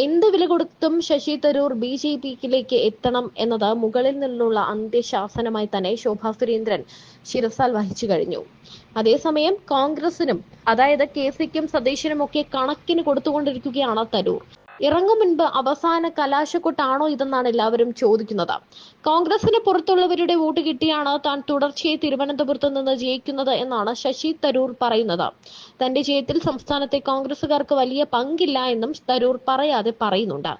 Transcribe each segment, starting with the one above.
എന്ത് വില കൊടുത്തും ശശി തരൂർ ബി.ജെ.പിയിലേക്ക് എത്തണം എന്നത് മുകളിൽ നിന്നുള്ള അന്ത്യശാസനമായി തന്നെ ശോഭാ സുരേന്ദ്രൻ ശിരസാൽ വഹിച്ചു കഴിഞ്ഞു. അതേസമയം കോൺഗ്രസിനും അതായത് കെ.സിക്കും സതീശനുമൊക്കെ കണക്കിന് കൊടുത്തുകൊണ്ടിരിക്കുകയാണ് തരൂർ. ഇറങ്ങും മുൻപ് അവസാന കലാശക്കൊട്ടാണോ ഇതെന്നാണ് എല്ലാവരും ചോദിക്കുന്നത്. കോൺഗ്രസിന് പുറത്തുള്ളവരുടെ വോട്ട് കിട്ടിയാണ് താൻ തുടർച്ചയായി തിരുവനന്തപുരത്ത് നിന്ന് ജയിക്കുന്നത് എന്നാണ് ശശി തരൂർ പറയുന്നത്. തന്റെ ജയത്തിൽ സംസ്ഥാനത്തെ കോൺഗ്രസുകാർക്ക് വലിയ പങ്കില്ല എന്നും തരൂർ പറയാതെ പറയുന്നുണ്ട്.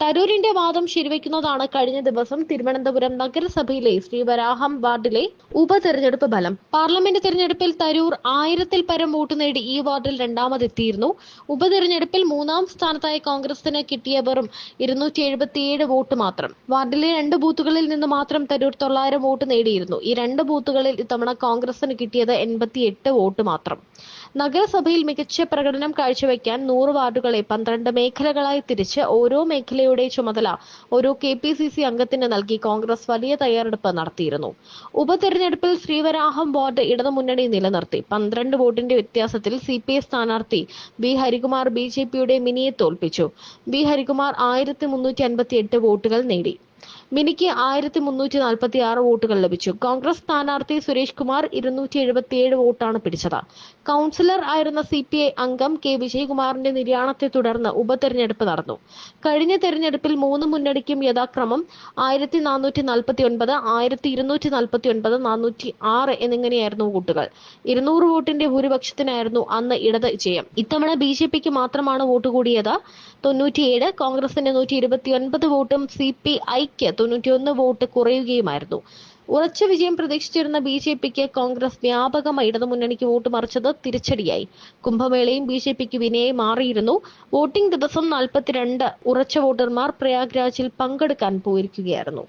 തരൂരിന്റെ വാദം ശരിവെക്കുന്നതാണ് കഴിഞ്ഞ ദിവസം തിരുവനന്തപുരം നഗരസഭയിലെ ശ്രീവരാഹം വാർഡിലെ ഉപതെരഞ്ഞെടുപ്പ് ഫലം. പാർലമെന്റ് തെരഞ്ഞെടുപ്പിൽ തരൂർ 1000-ൽ പരം വോട്ട് നേടി ഈ വാർഡിൽ രണ്ടാമതെത്തിയിരുന്നു. ഉപതെരഞ്ഞെടുപ്പിൽ മൂന്നാം സ്ഥാനത്തായ കോൺഗ്രസിന് കിട്ടിയ വെറും 277 വോട്ട് മാത്രം. വാർഡിലെ 2 ബൂത്തുകളിൽ നിന്ന് മാത്രം തരൂർ 900 വോട്ട് നേടിയിരുന്നു. ഈ 2 ബൂത്തുകളിൽ ഇത്തവണ കോൺഗ്രസിന് കിട്ടിയത് 88 വോട്ട് മാത്രം. നഗരസഭയിൽ മികച്ച പ്രകടനം കാഴ്ചവെക്കാൻ 100 വാർഡുകളെ 12 മേഖലകളായി തിരിച്ച് ഓരോ മേഖലയുടെ ചുമതല ഓരോ KPCC അംഗത്തിന് നൽകി കോൺഗ്രസ് വലിയ തയ്യാറെടുപ്പ് നടത്തിയിരുന്നു. ഉപതെരഞ്ഞെടുപ്പിൽ ശ്രീവരാഹം വാർഡ് ഇടതുമുന്നണി നിലനിർത്തി. 12 വോട്ടിന്റെ വ്യത്യാസത്തിൽ CPI സ്ഥാനാർത്ഥി ബി ഹരികുമാർ BJPയുടെ മിനിയെ തോൽപ്പിച്ചു. ബി ഹരികുമാർ 1358 വോട്ടുകൾ നേടി. മിനിക്ക് 1346 വോട്ടുകൾ ലഭിച്ചു. കോൺഗ്രസ് സ്ഥാനാർത്ഥി സുരേഷ് കുമാർ 277 വോട്ടാണ് പിടിച്ചത്. കൗൺസിലർ ആയിരുന്ന CPI അംഗം K വിജയകുമാറിന്റെ നിര്യാണത്തെ തുടർന്ന് ഉപതെരഞ്ഞെടുപ്പ് നടന്നു. കഴിഞ്ഞ തെരഞ്ഞെടുപ്പിൽ 3 മുന്നണിക്കും യഥാക്രമം 1449, 1249, 406 എന്നിങ്ങനെയായിരുന്നു വോട്ടുകൾ. 200 വോട്ടിന്റെ ഭൂരിപക്ഷത്തിനായിരുന്നു അന്ന് ഇടത് ജയം. ഇത്തവണ BJPക്ക് മാത്രമാണ് വോട്ട് കൂടിയത്, 97. കോൺഗ്രസിന് 129 വോട്ടും CPIക്ക് 91 വോട്ട് കുറയുകയുമായിരുന്നു. ഉറച്ച വിജയം പ്രതീക്ഷിച്ചിരുന്ന BJPക്ക് കോൺഗ്രസ് വ്യാപകമായി ഇടതുമുന്നണിക്ക് വോട്ട് മറിച്ചത് തിരിച്ചടിയായി. കുംഭമേളയും BJPക്ക് വിനയായി മാറിയിരുന്നു. വോട്ടിംഗ് ദിവസം 42 ഉറച്ച വോട്ടർമാർ പ്രയാഗ്രാജിൽ പങ്കെടുക്കാൻ പോയിരിക്കുകയായിരുന്നു.